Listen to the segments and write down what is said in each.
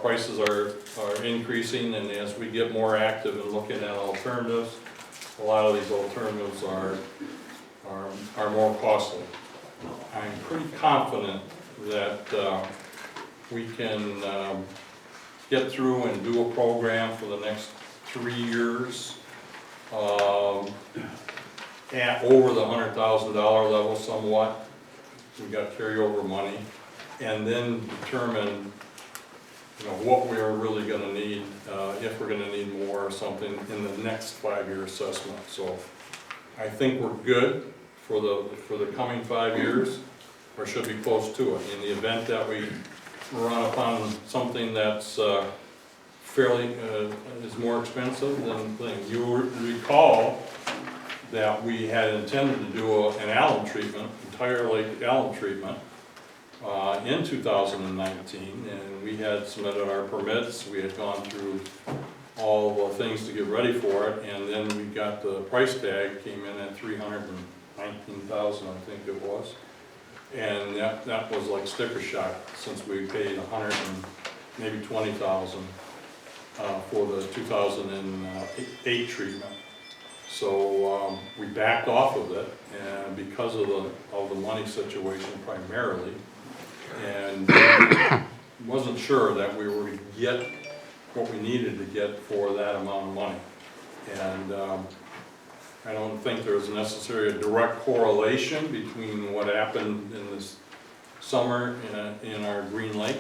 prices are increasing, and as we get more active in looking at alternatives, a lot of these alternatives are more costly. I'm pretty confident that we can get through and do a program for the next 3 years at over the $100,000 level somewhat. We got carryover money, and then determine, you know, what we're really gonna need, if we're gonna need more or something in the next 5-year assessment. So I think we're good for the coming 5 years, or should be close to it. In the event that we run upon something that's fairly, is more expensive than things. You recall that we had intended to do an alum treatment, entirely alum treatment, in 2019, and we had submitted our permits. We had gone through all the things to get ready for it, and then we got the price tag, came in at $319,000, I think it was. And that was like sticker shock, since we paid maybe $20,000 for the 2008 treatment. So we backed off of it, and because of the money situation primarily, and wasn't sure that we were to get what we needed to get for that amount of money. And I don't think there's necessarily a direct correlation between what happened in this summer in our Green Lake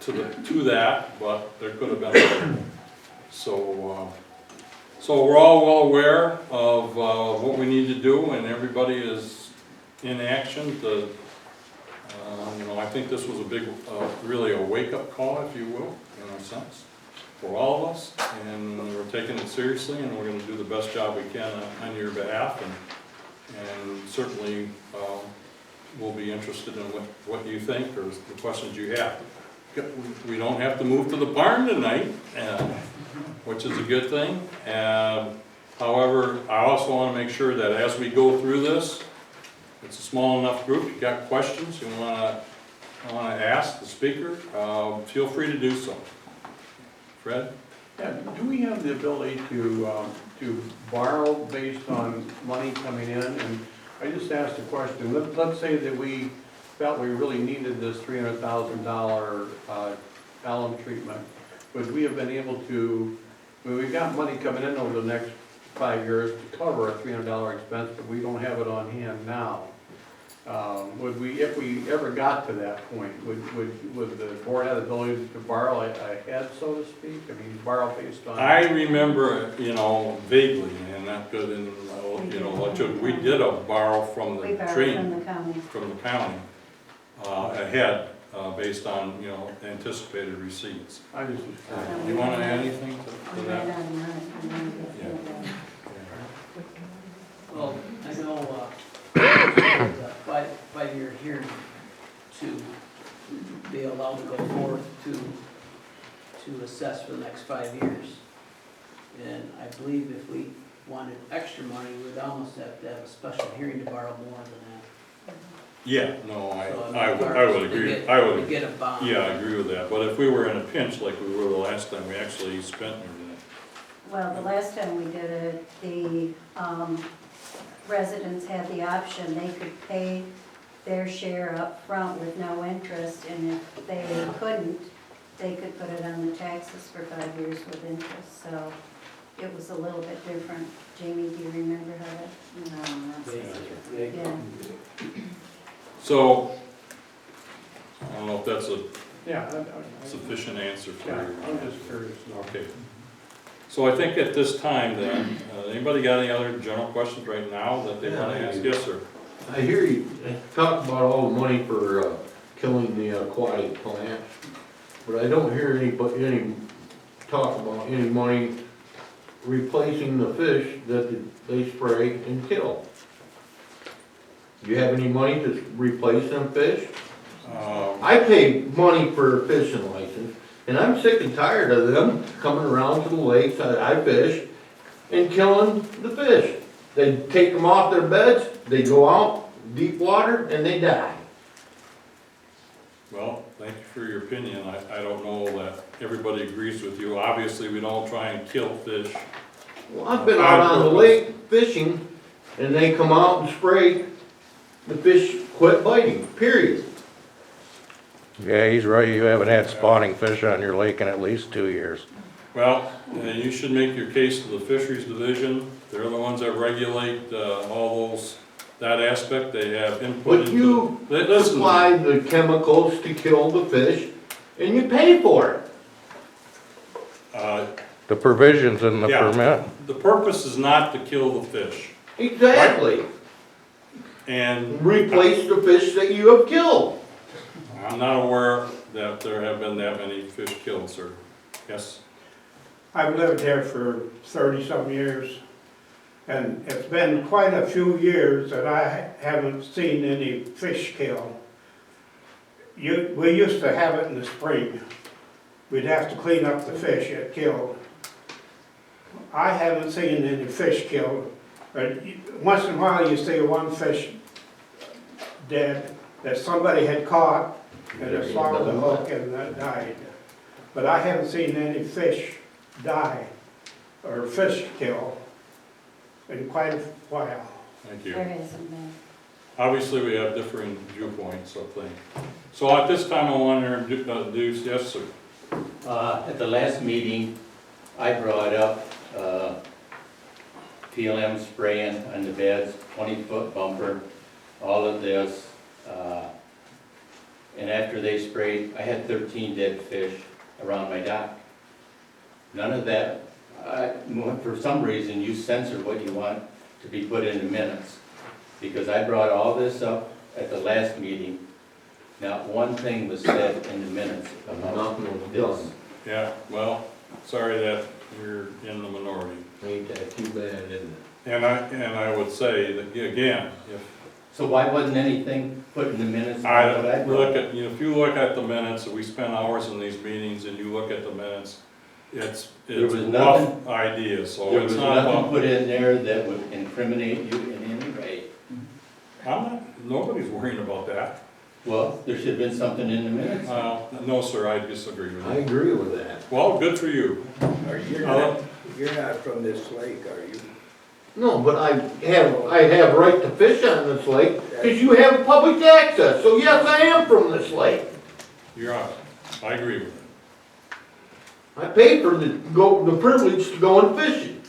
to that, but there could have been. So we're all well aware of what we need to do, and everybody is in action to, you know, I think this was a big, really a wake-up call, if you will, in a sense, for all of us, and we're taking it seriously, and we're going to do the best job we can on your behalf, and certainly we'll be interested in what you think or the questions you have. We don't have to move to the barn tonight, which is a good thing. However, I also want to make sure that as we go through this, it's a small enough group, you got questions you want to ask the speaker, feel free to do so. Fred? Yeah, do we have the ability to borrow based on money coming in? And I just asked a question. Let's say that we felt we really needed this $300,000 alum treatment. Would we have been able to, I mean, we've got money coming in over the next 5 years to cover a $300 expense, but we don't have it on hand now. Would we, if we ever got to that point, would the board have the ability to borrow ahead, so to speak? I mean, borrow based on... I remember, you know, vaguely, and not good in, you know, we did a borrow from the train, from the county, ahead, based on, you know, anticipated receipts. I just... You want to add anything to that? Yeah. Well, I know the 5-year hearing to be allowed to go forth to assess for the next 5 years. And I believe if we wanted extra money, we would almost have to have a special hearing to borrow more than that. Yeah, no, So, I would agree. I would, get a bond. yeah, I agree with that. But if we were in a pinch like we were the last time, we actually spent everything. Well, the last time we did it, the residents had the option, they could pay their share up front with no interest, and if they couldn't, they could put it on the taxes for 5 years with interest. So it was a little bit different. Jamie, do you remember how that? No, that's yeah. So, I don't know if that's a Yeah. sufficient answer for Yeah, you. I'm just curious. Okay. So I think at this time then, anybody got any other general questions right now that they want to ask? Yes, sir. I hear you talk about all the money for killing the aquatic plants, but I don't hear any talk about any money replacing the fish that they spray and kill. Do you have any money to replace them fish? I pay money for a fishing license, and I'm sick and tired of them coming around to the lakes that I fish and killing the fish. They take them off their beds, they go out deep water, and they die. Well, thank you for your opinion. I don't know that everybody agrees with you. Obviously, we don't try and kill fish. Well, I've been out on the lake fishing, and they come out and spray, the fish quit biting, period. Yeah, he's right, you haven't had spawning fish on your lake in at least 2 years. Well, you should make your case to the fisheries division. They're the ones that regulate all those, that aspect. They have input But into. you Listen, supply the chemicals to kill the fish, and you pay for it. The provisions in the Yeah. permit. The purpose is not to kill the fish. Exactly. And Replace the fish that you have killed. I'm not aware that there have been that many fish killed, sir. Yes? I've lived here for 30-some years, and it's been quite a few years that I haven't seen any fish killed. We used to have it in the spring. We'd have to clean up the fish it killed. I haven't seen any fish killed, but once in a while you see one fish dead that somebody had caught and it swallowed the hook and that died. But I haven't seen any fish die or fish kill in quite a while. Thank you. There hasn't been. Obviously, we have differing viewpoints, I think. So at this time, I want to introduce, yes, sir. At the last meeting, I brought up PLM spraying on the beds, 20-foot bumper, all of this. And after they sprayed, I had 13 dead fish around my dock. None of that, for some reason, you censor what you want to be put in the minutes. Because I brought all this up at the last meeting. Not one thing was said in the minutes about Nothing was this. done. Yeah, well, sorry that you're in the minority. Ain't that too bad, isn't it? And I would say that, again, So why wasn't anything put in the minutes if about what I brought look up? at, if you look at the minutes, we spend hours in these meetings, and you look at the minutes, it's There was rough ideas, so There it's was not nothing about. put in there that would incriminate you in any way. Nobody's worrying about that. Well, there should have been something in the minutes. No, sir, I disagree with I you. agree with that. Well, good for you. You're not from this lake, are you? No, but I have right to fish on this lake, because you have public access, so yes, I am from this lake. You're on. I agree with it. I pay for the privilege to go and fishing.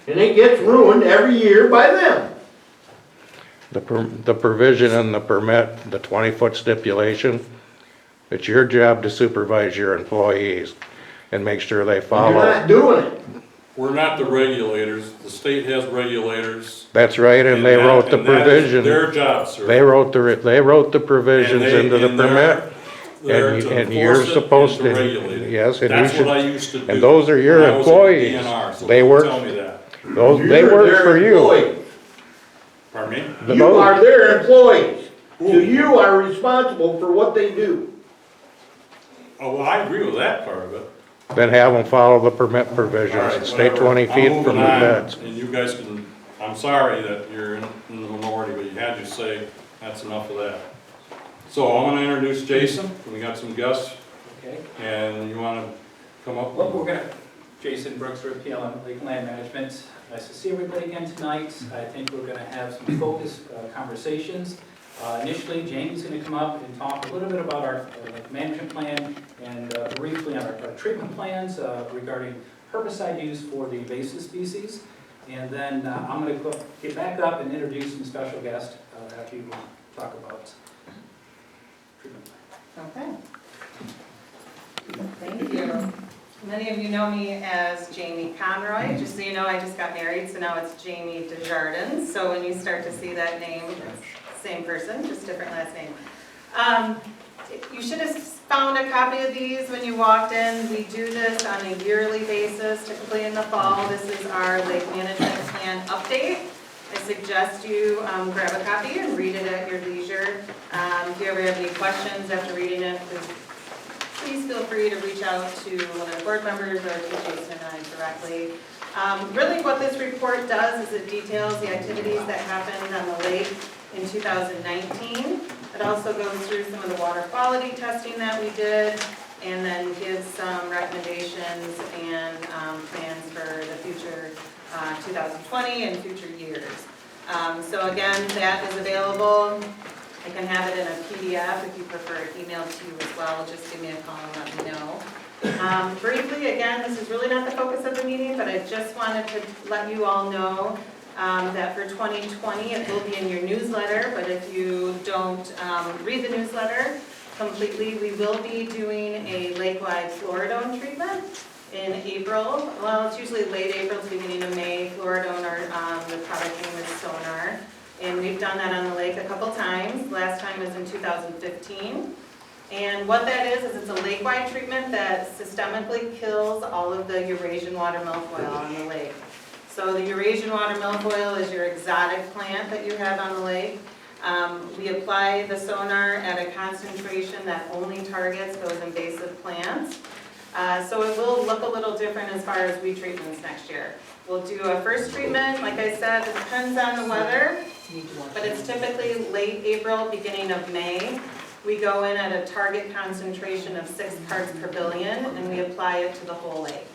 And it gets ruined every year by them. The provision in the permit, the 20-foot stipulation, it's your job to supervise your employees and make sure they And follow. you're not doing it. We're not the regulators. The state has regulators. That's right, and they wrote the And that is provision. their job, sir. They wrote the provisions And they- into the and they're- permit. they're to And you're enforce it supposed and to, regulate it. yes, and you That's what I should, used to do. and those are your when I was at employees. DNR, so They don't work- Tell me that. they You're work their for you. employees. Pardon me? You are their employees. So you are responsible for what they do. Oh, well, I agree with that part of it. Then have them follow the permit All provisions right, and stay whatever. 20 I'm feet moving from the on, beds. And you guys can, I'm sorry that you're in the minority, but you had to say, that's enough of that. So I'm gonna introduce Jason. We got some guests, Okay, and you wanna come up? well, we're gonna, Jason Brooks for PLM Lake Land Management. Nice to see everybody again tonight. I think we're gonna have some focused conversations. Initially, Jamie's gonna come up and talk a little bit about our management plan and briefly on our treatment plans regarding herbicide use for the invasive species. And then I'm gonna get back up and introduce some special guests after you talk about treatment plan. Okay. Thank you. Many of you know me as Jamie Conroy. Just so you know, I just got married, so now it's Jamie Desjardins. So when you start to see that name, it's same person, just different last name. You should have found a copy of these when you walked in. We do this on a yearly basis, typically in the fall. This is our lake management plan update. I suggest you grab a copy and read it at your leisure. If you ever have any questions after reading it, please feel free to reach out to one of the board members or to Jason and I directly. Really what this report does is it details the activities that happened on the lake in 2019. It also goes through some of the water quality testing that we did, and then gives some recommendations and plans for the future 2020 and future years. So again, that is available. I can have it in a PDF if you prefer it emailed to you as well. Just give me a call and let me know. Briefly, again, this is really not the focus of the meeting, but I just wanted to let you all know that for 2020, it will be in your newsletter, but if you don't read the newsletter completely, we will be doing a lake-wide fluoridone treatment in April. Well, it's usually late April to beginning of May. Fluoridone, the product name is Sonar. And we've done that on the lake a couple times. Last time was in 2015. And what that is it's a lake-wide treatment that systemically kills all of the Eurasian water milfoil on the lake. So the Eurasian water milfoil is your exotic plant that you have on the lake. We apply the Sonar at a concentration that only targets those invasive plants. So it will look a little different as far as weed treatments next year. We'll do a first treatment, like I said, it depends on the weather, but it's typically late April, beginning of May. We go in at a target concentration of 6 parts per billion, and we apply it to the whole lake.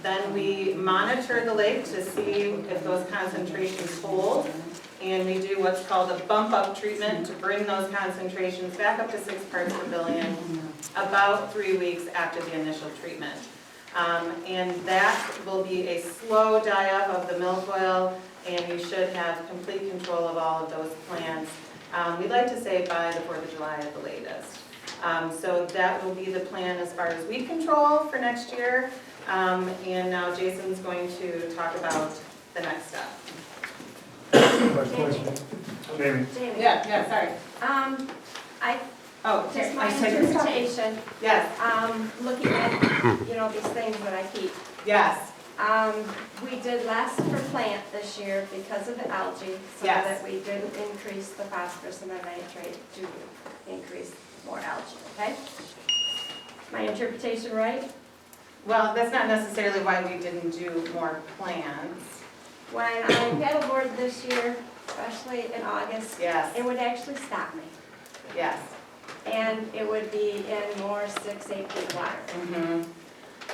Then we monitor the lake to see if those concentrations hold, and we do what's called a bump-up treatment to bring those concentrations back up to 6 parts per billion about 3 weeks after the initial treatment. And that will be a slow die-up of the milfoil, and you should have complete control of all of those plants. We'd like to say by the 4th of July at the latest. So that will be the plan as far as weed control for next year. And now Jason's going to talk about the next step. Jamie. Yeah, sorry. Just my I take your stuff. interpretation, Yes, looking at, these things that I keep. yes, We did less for plant this year because of the algae, so Yes. that we didn't increase the phosphorus and the nitrate to increase more algae, okay? My interpretation right? well, that's not necessarily why we didn't do more plants. When I paddleboard this year, especially in August, Yes, it would actually stop me. yes. And it would be in more 6-8 feet water. Mhm.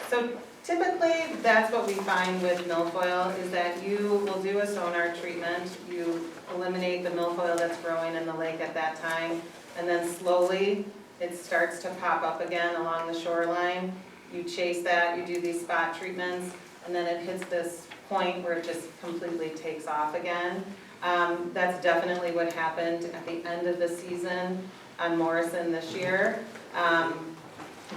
So typically, that's what we find with milfoil, is that you will do a sonar treatment, you eliminate the milfoil that's growing in the lake at that time, and then slowly it starts to pop up again along the shoreline. You chase that, you do these spot treatments, and then it hits this point where it just completely takes off again. That's definitely what happened at the end of the season on Morrison this year.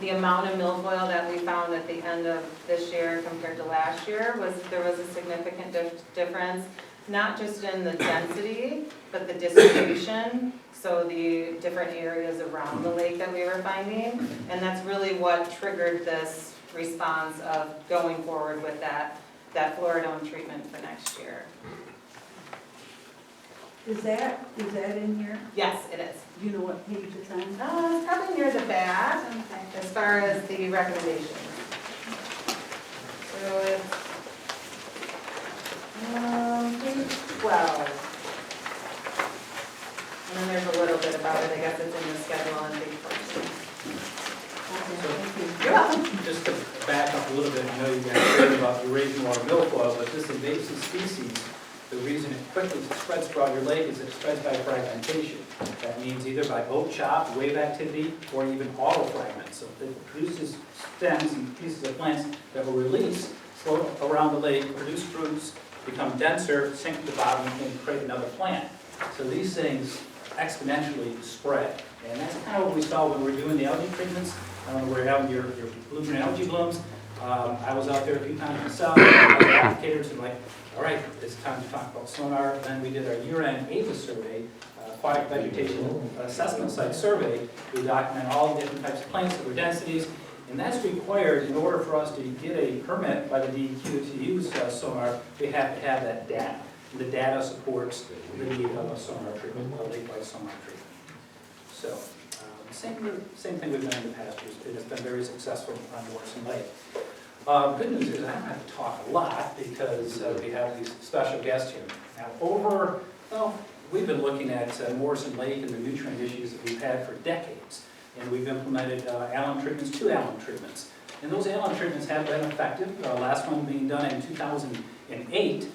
The amount of milfoil that we found at the end of this year compared to last year there was a significant difference, not just in the density, but the distribution, so the different areas around the lake that we were finding. And that's really what triggered this response of going forward with that fluoridone treatment for next year. Is that in here? Yes, it is. Do you know what page it's on? It's probably near the back, as far as the recommendations. So it's, page 12. And then there's a little bit about it, I guess it's in the schedule on page 14. You're welcome. Just to back up a little bit, I know you guys heard about Eurasian water milfoil, but this invasive species, the reason it quickly spreads throughout your lake is it spreads by fragmentation. That means either by oak chop, wave activity, or even auto fragments. So it produces stems and pieces of plants that will release, float around the lake, produce fruits, become denser, sink to the bottom, and create another plant. So these things exponentially spread. And that's kind of what we saw when we were doing the algae treatments. We're having your blooming algae blooms. I was out there a few times myself, other applicators, and like, all right, it's time to talk about sonar. Then we did our year-end AVA survey, aquatic vegetation assessment site survey. We document all the different types of plants, their densities, and that's required in order for us to get a permit by the DEQ to use sonar. We have to have that data. And the data supports the need of a sonar treatment, a lake-wide sonar treatment. So, same thing we've done in the past years. It has been very successful on Morrison Lake. Good news is I don't have to talk a lot because we have these special guests here. Now, over we've been looking at Morrison Lake and the nutrient issues that we've had for decades. And we've implemented alum treatments, 2 alum treatments. And those alum treatments have been effective. Last one being done in 2008.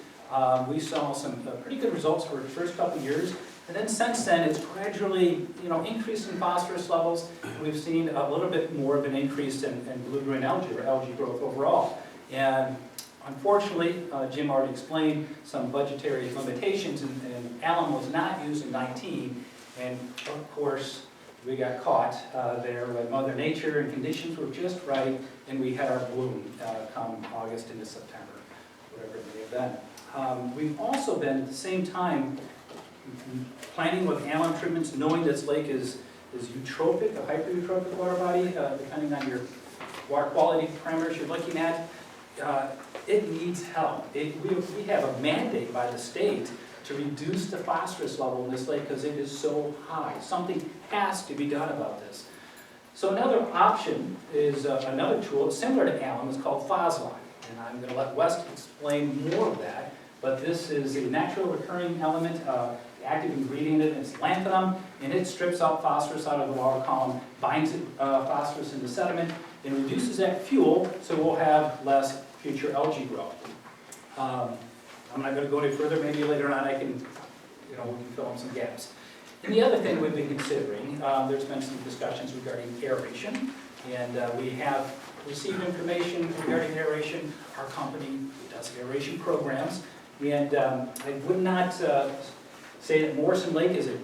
We saw some pretty good results for the first couple of years. And then since then, it's gradually, increased in phosphorus levels. We've seen a little bit more of an increase in blue-green algae, or algae growth overall. And unfortunately, Jim already explained some budgetary limitations, and alum was not used in 19. And of course, we got caught there with Mother Nature, and conditions were just right, and we had our bloom come August into September, whatever it may have been. We've also been, at the same time, planning with alum treatments, knowing this lake is eutrophic, a hyper-eutrophic water body, depending on your water quality parameters you're looking at. It needs help. We have a mandate by the state to reduce the phosphorus level in this lake because it is so high. Something has to be done about this. So another option is another tool similar to alum. It's called phosphide. And I'm going to let Wes explain more of that. But this is a natural recurring element. The active ingredient in it is lanthanum, and it strips out phosphorus out of the water column, binds phosphorus into sediment, and reduces that fuel so we'll have less future algae growth. I'm not going to go any further. Maybe later on I can, we can fill in some gaps. And the other thing we've been considering, there's been some discussions regarding aeration, and we have received information regarding aeration. Our company does aeration programs, and I would not say that Morrison Lake is a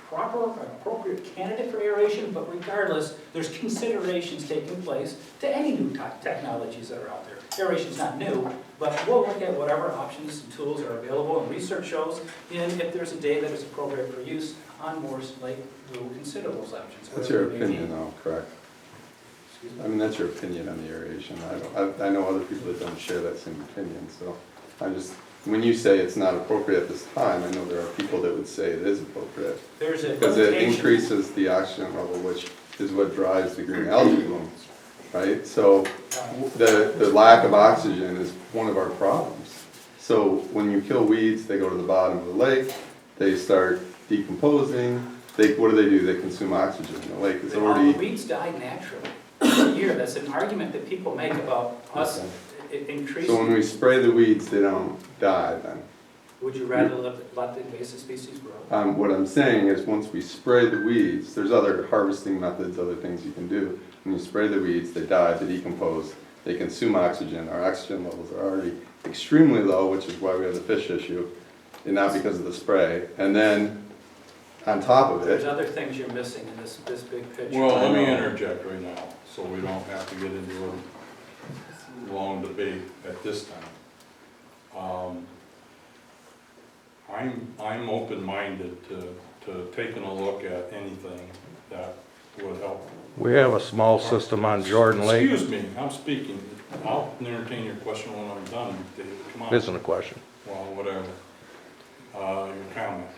proper, appropriate candidate for aeration, but regardless, there's considerations taking place to any new technologies that are out there. Aeration is not new, but we'll look at whatever options and tools are available, and research shows, and if there's a day that is appropriate for use on Morrison Lake, we will consider those options. That's your opinion though, correct? I mean, that's your opinion on the aeration. I know other people that don't share that same opinion, so when you say it's not appropriate at this time, I know there are people that would say it is appropriate. There's a because it increases the oxygen level, which is what drives the green algae bloom, right? So the lack of oxygen is one of our problems. So when you kill weeds, they go to the bottom of the lake, they start decomposing. What do? They consume oxygen. The lake is already... The weeds die naturally every year. That's an argument that people make about us increasing. So when we spray the weeds, they don't die then? Would you rather let the invasive species grow? What I'm saying is once we spray the weeds, there's other harvesting methods, other things you can do. When you spray the weeds, they die, they decompose, they consume oxygen. Our oxygen levels are already extremely low, which is why we have the fish issue, and not because of the spray. And then on top of it... There's other things you're missing in this big picture. Well, let me interject right now, so we don't have to get into a long debate at this time. I'm open-minded to taking a look at anything that would help. We have a small system on Jordan Lake. Excuse me, I'm speaking. I'll entertain your question when I'm done, David. Come on. Isn't a question. Well, whatever. Your comment.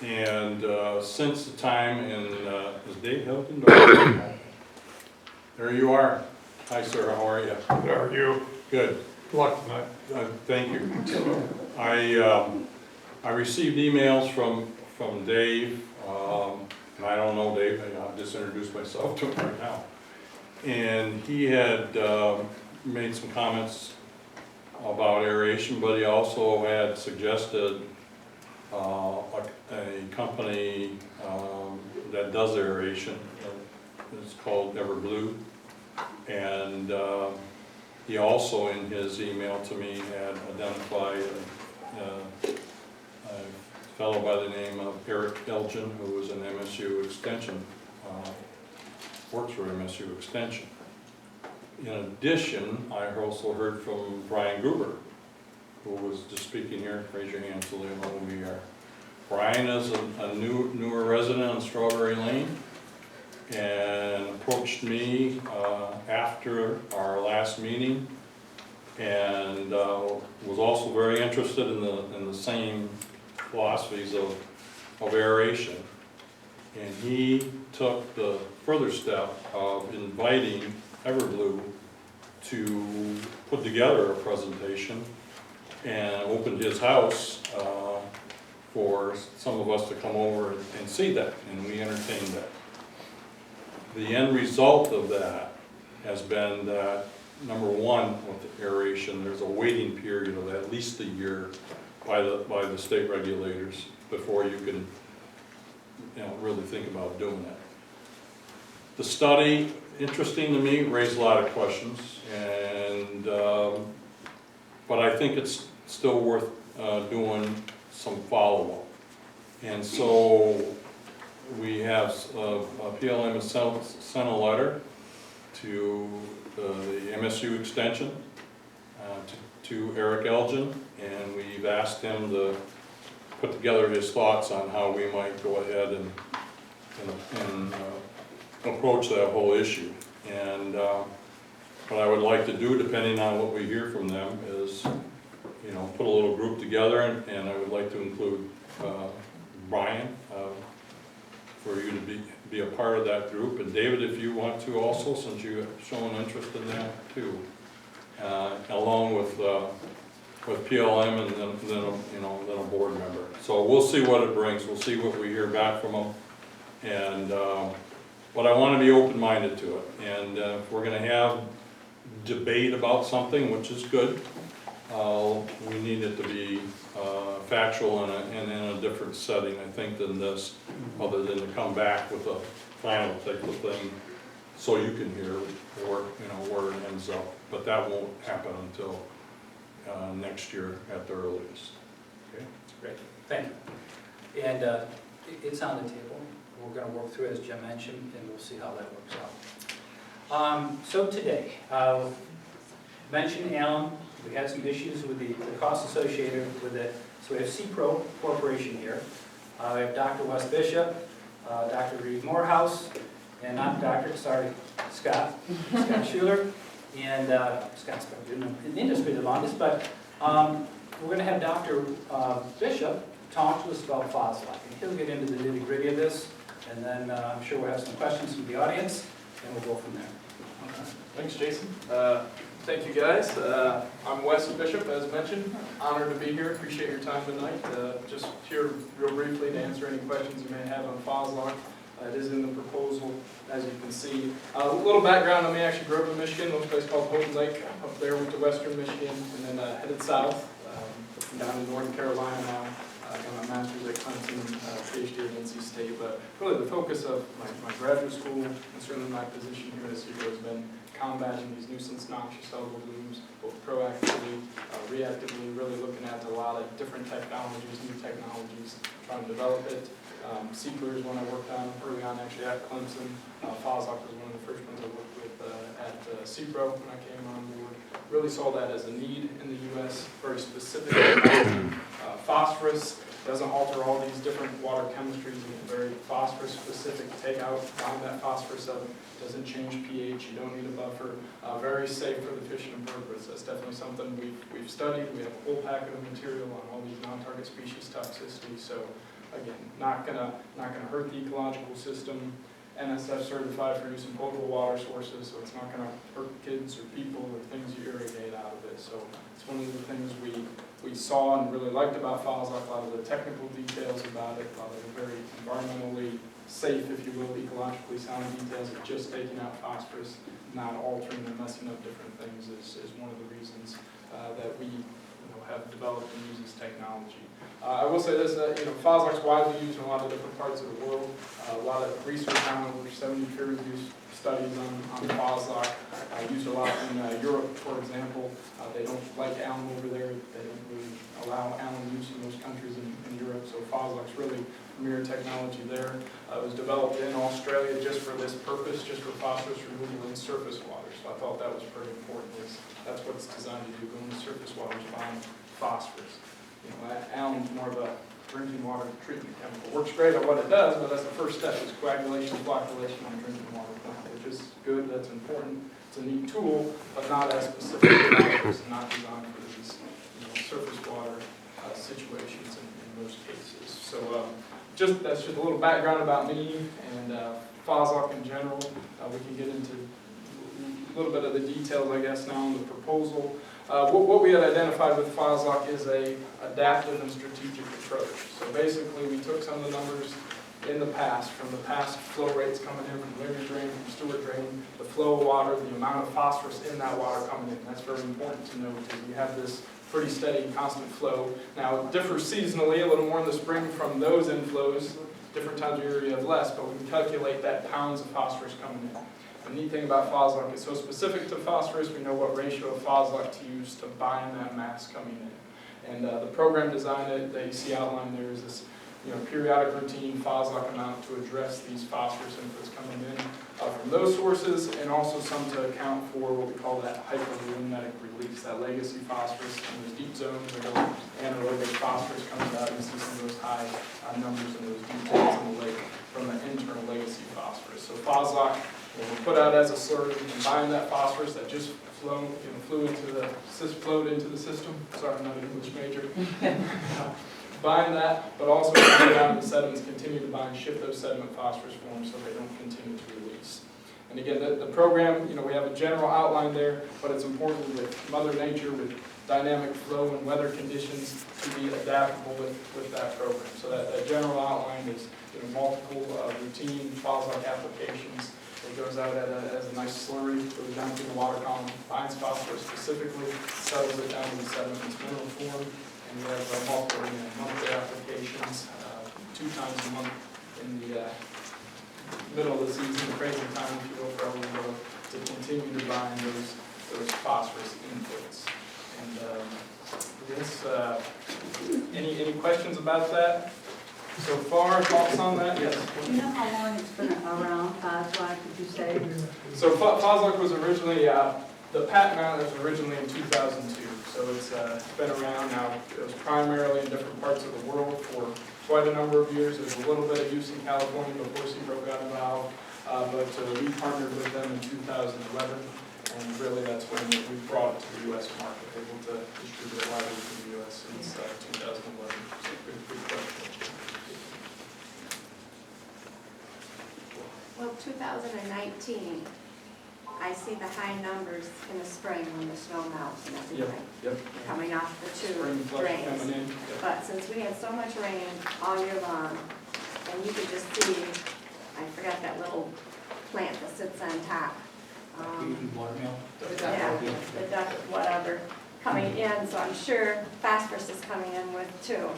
And since the time is Dave Hilton? There you are. Hi, sir. How are you? How are you? Good. Luck tonight. Thank you. I received emails from Dave, and I don't know Dave. I'll just introduce myself to him right now. And he had made some comments about aeration, but he also had suggested a company that does aeration. It's called Everblue. And he also, in his email to me, had identified a fellow by the name of Eric Elgin, who was an MSU Extension, works for MSU Extension. In addition, I also heard from Brian Gruber, who was just speaking here. Raise your hand so they know who we are. Brian is a newer resident on Strawberry Lane, and approached me after our last meeting, and was also very interested in the same philosophies of aeration. And he took the further step of inviting Everblue to put together a presentation, and opened his house for some of us to come over and see that, and we entertained that. The end result of that has been that, number one, with the aeration, there's a waiting period of at least a year by the state regulators before you can, really think about doing it. The study, interesting to me, raised a lot of questions, and but I think it's still worth doing some follow-up. And so we have PLM has sent a letter to the MSU extension to Eric Elgin, and we've asked him to put together his thoughts on how we might go ahead and approach that whole issue. And what I would like to do, depending on what we hear from them, is put a little group together, and I would like to include Brian for you to be a part of that group, and David, if you want to also, since you have shown interest in that too, along with PLM and then a board member. So we'll see what it brings. We'll see what we hear back from them, and but I want to be open-minded to it. And if we're going to have debate about something, which is good, we need it to be factual and in a different setting, I think, than this, other than to come back with a final type of thing, so you can hear where it ends up. But that won't happen until next year at the earliest. Okay. Great, thank you. And it's on the table. We're going to work through it, as Jim mentioned, and we'll see how that works out. So today, mentioned Alan, we had some issues with the costs associated with it. So we have CPRO Corporation here. We have Dr. Wes Bishop, Dr. Reeve Morehouse, and not Dr., sorry, Scott Schuler, and Scott's been in the industry the longest, but we're going to have Dr. Bishop talk to us about FOSLOC, and he'll get into the nitty-gritty of this, and then I'm sure we'll have some questions from the audience, and we'll go from there. Okay. Thanks, Jason. Thank you, guys. I'm Wes Bishop, as mentioned. Honored to be here. Appreciate your time tonight. Just here real briefly to answer any questions you may have on FOSLOC. It is in the proposal, as you can see. A little background on me: I actually grew up in Michigan, a little place called Morrison Lake. Up there, went to Western Michigan, and then headed south, down to North Carolina now. Got my master's at Clemson, PhD at NC State. But really, the focus of my graduate school, and certainly my position here at CPRO, has been combating these nuisance noxious algal blooms, both proactively, reactively, really looking at a lot of different technologies, new technologies, trying to develop it. CPRO is one I worked on early on, actually at Clemson. FOSLOC was one of the first ones I worked with at CPRO when I came on board. Really saw that as a need in the U.S., very specific. Phosphorus doesn't alter all these different water chemistries. You get very phosphorus specific takeout, find that phosphorus up. Doesn't change pH, you don't need a buffer. Very safe for the fish and invertebrates. That's definitely something we've studied. We have a whole packet of material on all these non-target species toxicity. So again, not gonna hurt the ecological system. NSF certified for use in potable water sources, so it's not gonna hurt kids or people or things you irrigate out of it. So it's one of the things we saw and really liked about FOSLOC, a lot of the technical details about it, a lot of the very environmentally safe, if you will, ecologically sound details of just taking out phosphorus, not altering and messing up different things is one of the reasons that we have developed and use this technology. I will say this, FOSLOC is widely used in a lot of different parts of the world. A lot of research on over 70 peer-reviewed studies on FOSLOC. Used a lot in Europe, for example. They don't like alum over there. They don't really allow alum use in those countries in Europe. So FOSLOC is really premier technology there. It was developed in Australia just for this purpose, just for phosphorus removal in surface water. So I thought that was pretty important. That's what it's designed to do, go into surface water to find phosphorus. Alum's more of a drinking water treatment chemical. Works great at what it does, but that's the first step, is coagulation, flocculation on a drinking water plant, which is good, that's important. It's a neat tool, but not as specific as phosphorus, not designed for these surface water situations in most cases. So that's just a little background about me and FOSLOC in general. We can get into little bit of the details, I guess, now on the proposal. What we had identified with Foslock is a adaptive and strategic approach. So basically, we took some of the numbers in the past, from the past flow rates coming in from Leary Drain, from Stewart Drain, the flow of water, the amount of phosphorus in that water coming in. That's very important to know because we have this pretty steady, constant flow. Now, it differs seasonally, a little more in the spring from those inflows. Different times of year you have less, but we can calculate that pounds of phosphorus coming in. The neat thing about Foslock is so specific to phosphorus, we know what ratio of Foslock to use to bind that mass coming in. And the program design that you see outlined there is this periodic routine Foslock amount to address these phosphorus inputs coming in from those sources, and also some to account for what we call that hypervolumetric release, that legacy phosphorus in those deep zones where the anaerobic phosphorus comes out. You see some of those high numbers in those deep zones in the lake from the internal legacy phosphorus. So Foslock will put out as a slurry, combine that phosphorus that just flowed into the system. Sorry, I'm not an English major. Bind that, but also bind down the sediments, continue to bind, shift those sediment phosphorus forms so they don't continue to release. And again, the program, we have a general outline there, but it's important with Mother Nature, with dynamic flow and weather conditions to be adaptable with that program. So that general outline is multiple routine Foslock applications. It goes out as a nice slurry, goes down through the water column, binds phosphorus specifically, settles it down in the sediment in its mineral form. And we have multiple monthly applications, 2 times a month in the middle of the season, the crazy time, if you will, for everyone to continue to bind those phosphorus inputs. And I guess, any questions about that so far? Thoughts on that? Yes. Do you know how long it's been around, Foslock, did you say? So Foslock was originally, the patent on it was originally in 2002. So it's been around now. It was primarily in different parts of the world for quite a number of years. There's a little bit of use in California before Seabrook got involved, but we partnered with them in 2011, and really that's when we brought it to the U.S. market, able to distribute it widely to the U.S. since 2011. So good question. Well, 2019, I see the high numbers in the spring when the snow melts and everything. Yep. Coming off the 2 Spring flush drains. coming in. Yep. But since we had so much rain all year long, and you could just see, I forgot that little plant that sits on top. Yeah, the duck, whatever, coming in, so I'm sure phosphorus is coming in with too.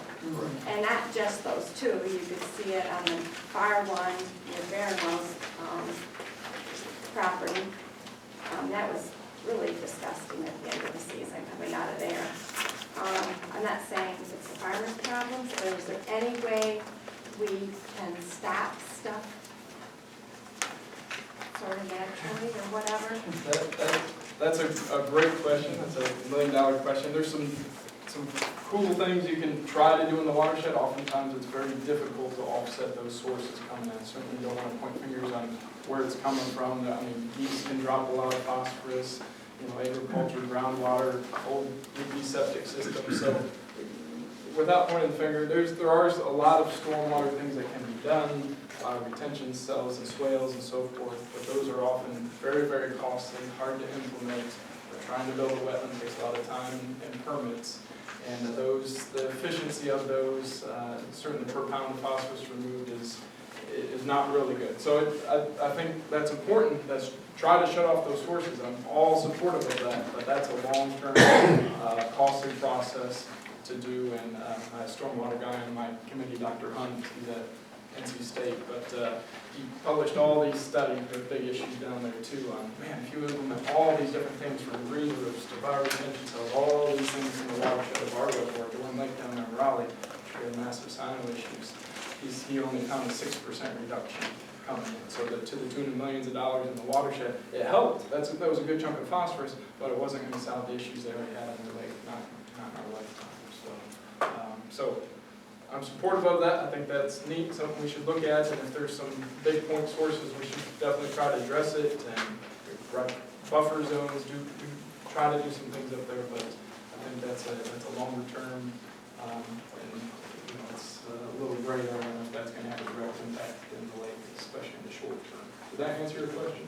And not just those 2, you could see it on the far one, near Barronwell's property. That was really disgusting at the end of the season coming out of there. I'm not saying it's the farmer's problems, but is there any way we can stop stuff sort of naturally or whatever? That's a great question. That's a $1 million question. There's some cool things you can try to do in the watershed. Oftentimes it's very difficult to offset those sources coming in. Certainly you don't want to point fingers on where it's coming from. I mean, geese can drop a lot of phosphorus, agriculture, groundwater, old leaky septic systems. So without pointing the finger, there are a lot of stormwater things that can be done, retention cells and swales and so forth, but those are often very, very costly, hard to implement. Trying to build a wetland takes a lot of time and permits. And the efficiency of those, certainly per pound of phosphorus removed is not really good. So I think that's important. That's try to shut off those sources. I'm all supportive of that, but that's a long-term, costly process to do. And I have a stormwater guy on my committee, Dr. Hunt, he's at NC State, but he published all these studies, the big issues down there too, on, man, if you implement all these different things from green roofs to bioretention cells, all these things in the watershed of our reservoir, the one lake down there in Raleigh, we had massive sino issues. He only found a 6% reduction coming in. So to the tune of millions of dollars in the watershed, it helped. That was a good chunk of phosphorus, but it wasn't going to solve the issues they already had in the lake, not in our lifetime. So I'm supportive of that. I think that's neat, something we should look at, and if there's some big point sources, we should definitely try to address it, and buffer zones, try to do some things up there, but I think that's a longer term, and it's a little gray area if that's going to have a direct impact in the lake, especially in the short term. Did that answer your question?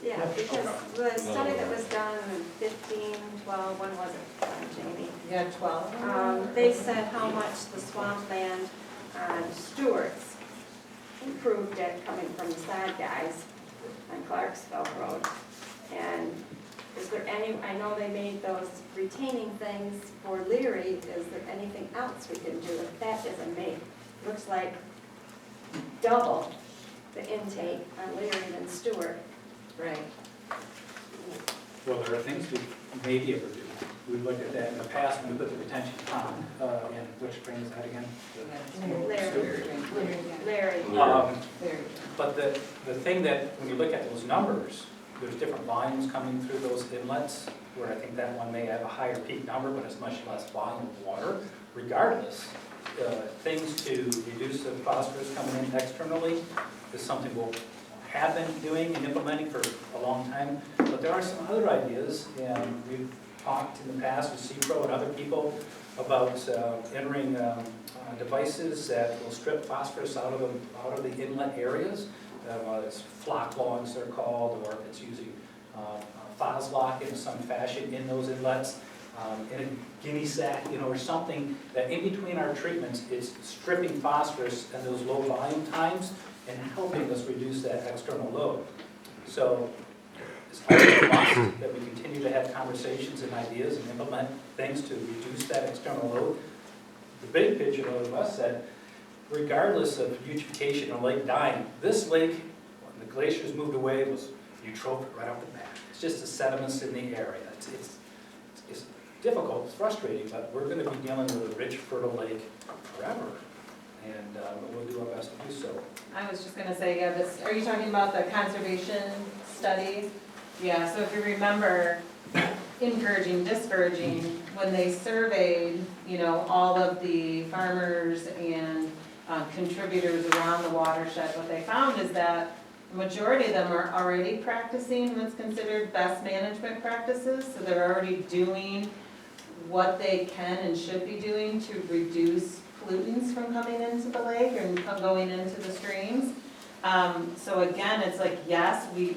Yeah, because the study that was done in 15, 12, when was it, Jamie? Yeah, 12. They said how much the swampland on Stewart's improved it coming from the side guys on Clarksville Road. And is there any, I know they made those retaining things for Leary, is there anything else we can do if that isn't made? Looks like double the intake on Leary than Stewart. Right. Well, there are things we may be able to do. We looked at that in the past when we put the retention pond, in which spring is that again? Larry. But the thing that, when you look at those numbers, there's different volumes coming through those inlets, where I think that one may have a higher peak number, but it's much less volume of water. Regardless, things to reduce the phosphorus coming in externally is something we'll have been doing and implementing for a long time. But there are some other ideas, and we've talked in the past with CPRO and other people about entering devices that will strip phosphorus out of the inlet areas. It's flock logs they're called, or if it's using Foslock in some fashion in those inlets, in a guinea sack, or something that in between our treatments is stripping phosphorus and those low volume times and helping us reduce that external load. So it's always a must that we continue to have conversations and ideas and implement things to reduce that external load. The big picture of us said, regardless of eutrophication or lake dying, this lake, when the glaciers moved away, was eutrophic right off the bat. It's just the sediments in the area. It's difficult, it's frustrating, but we're going to be dealing with a rich, fertile lake forever, and we'll do our best to do so. I was just gonna say, yeah, this, are you talking about the conservation study? Yeah, so if you remember, encouraging, discouraging, when they surveyed, all of the farmers and contributors around the watershed, what they found is that the majority of them are already practicing what's considered best management practices, so they're already doing what they can and should be doing to reduce pollutants from coming into the lake and going into the streams. So again, it's like, yes, we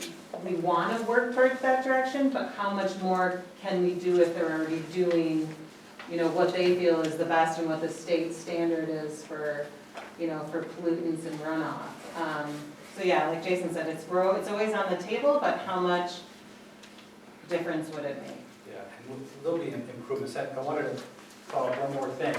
want to work towards that direction, but how much more can we do if they're already doing, what they feel is the best and what the state standard is for, for pollutants and runoff. So yeah, like Jason said, it's always on the table, but how much difference would it make? Yeah, and there'll be improvements. I wanted to follow up one more thing.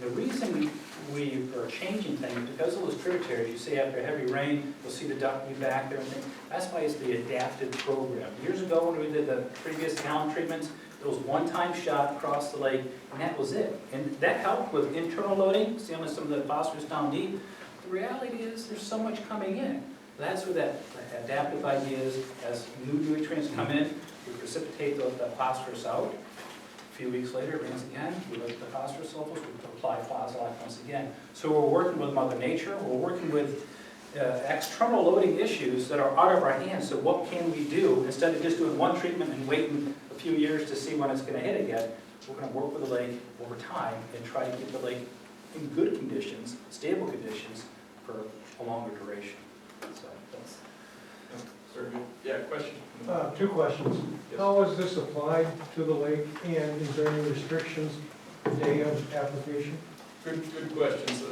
The reason we are changing things, because of those tributaries, you see after heavy rain, you'll see the duck be back there and things. That's why it's the adaptive program. Years ago when we did the previous gallon treatments, there was one-time shot across the lake, and that was it. And that helped with internal loading, sealing some of the phosphorus down deep. The reality is there's so much coming in. That's where that adaptive idea is. As new nutrients come in, we precipitate the phosphorus out. A few weeks later, it rains again, we look at the phosphorus levels, we apply Foslock once again. So we're working with Mother Nature, we're working with external loading issues that are out of our hands. So what can we do? Instead of just doing one treatment and waiting a few years to see when it's going to hit again, we're going to work with the lake over time and try to keep the lake in good conditions, stable conditions, for a longer duration. So that's... Yeah, question? Two questions. How is this applied to the lake, and is there any restrictions day of application? Good questions.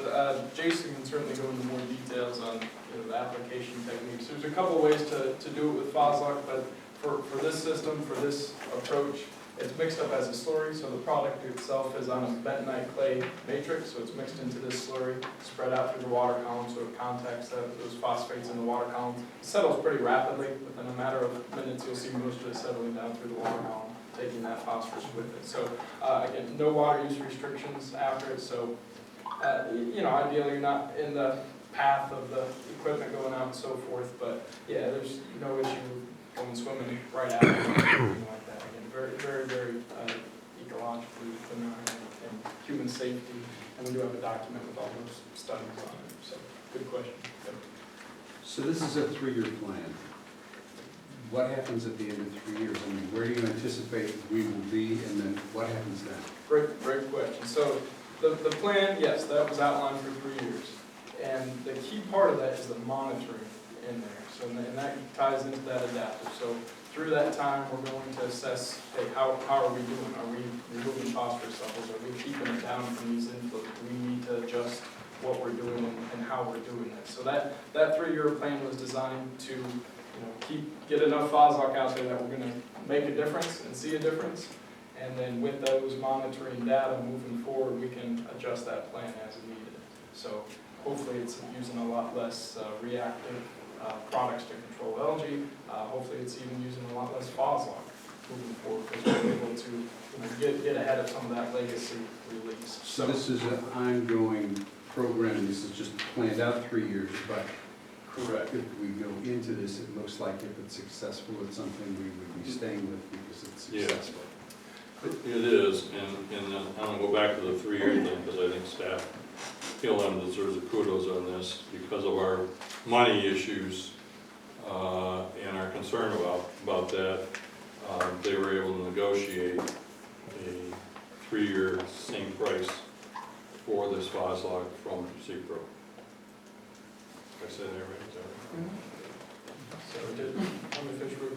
Jason can certainly go into more details on the application techniques. There's a couple ways to do it with Foslock, but for this system, for this approach, it's mixed up as a slurry, so the product itself is on a bentonite clay matrix, so it's mixed into this slurry, spread out through the water column, so it contacts those phosphates in the water column. It settles pretty rapidly. Within a matter of minutes, you'll see most of it settling down through the water column, taking that phosphorus with it. So again, no water use restrictions after it, so ideally you're not in the path of the equipment going out and so forth, but yeah, there's no issue going swimming right after or anything like that. Again, very, very, very ecologically benign and human safety, and we do have a document with all those studies on it, so good question. Yep. So this is a 3-year plan. What happens at the end of 3 years? I mean, where do you anticipate we will be, and then what happens then? Great question. So the plan, yes, that was outlined for 3 years. And the key part of that is the monitoring. in there. So, and that ties into that adaptive. So through that time, we're going to assess, hey, how are we doing? Are we removing phosphorus levels? Are we keeping it down from these inflows? Do we need to adjust what we're doing and how we're doing it? So that 3-year plan was designed to, get enough phoslock out there that we're going to make a difference and see a difference. And then with those monitoring data moving forward, we can adjust that plan as needed. So hopefully it's using a lot less reactive products to control algae. Hopefully it's even using a lot less phoslock moving forward because we're able to get ahead of some of that legacy release. So this is an ongoing program, this is just planned out 3 years, but correct. if we go into this, it looks like if it's successful, it's something we would be staying with because it's successful. It is, and I'm gonna go back to the 3-year thing, because I think staff PLM deserves the kudos on this, because of our money issues, and our concern about that, they were able to negotiate a 3-year same price for this phoslock from Cipro. Did I say that right? Is that right? So how many fish were,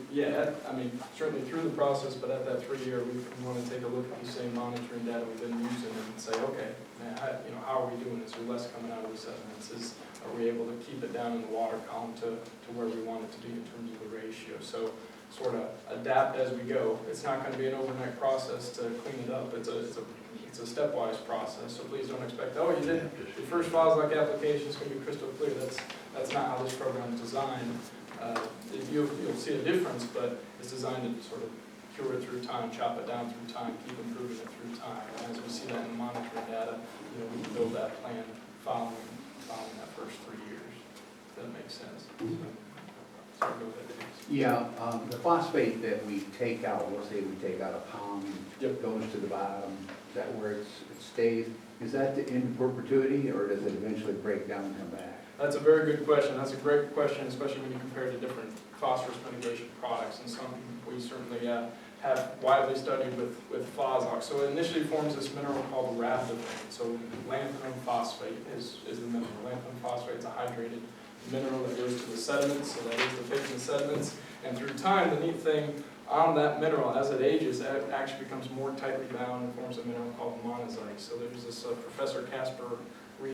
certainly through the process, but at that 3-year, we want to take a look at the same monitoring data we've been using and say, okay, man, how are we doing? Is there less coming out of the sediments? Are we able to keep it down in the water column to where we want it to be in terms of the ratio? So sort of adapt as we go. It's not going to be an overnight process to clean it up. It's a stepwise process, so please don't expect, oh, you did your first phoslock application is going to be crystal clear. That's not how this program is designed. You'll see a difference, but it's designed to sort of cure it through time, chop it down through time, keep improving it through time. And as we see that in the monitoring data, we can build that plan following that first 3 years. If that makes sense. So go ahead. Yeah, the phosphate that we take out, let's say we take out a pound, Yep. goes to the bottom, is that where it stays? Is that in perpetuity, or does it eventually break down and come back? That's a very good question. That's a great question, especially when you compare it to different phosphorus mitigation products, and some we certainly have widely studied with phosphorus. So it initially forms this mineral called rhabdophane. So lanthanum phosphate is the mineral. Lanthanum phosphate is a hydrated mineral that goes to the sediments, so that is depicting sediments. And through time, the neat thing on that mineral, as it ages, it actually becomes more tightly bound and forms a mineral called monazite. So there's this Professor Casper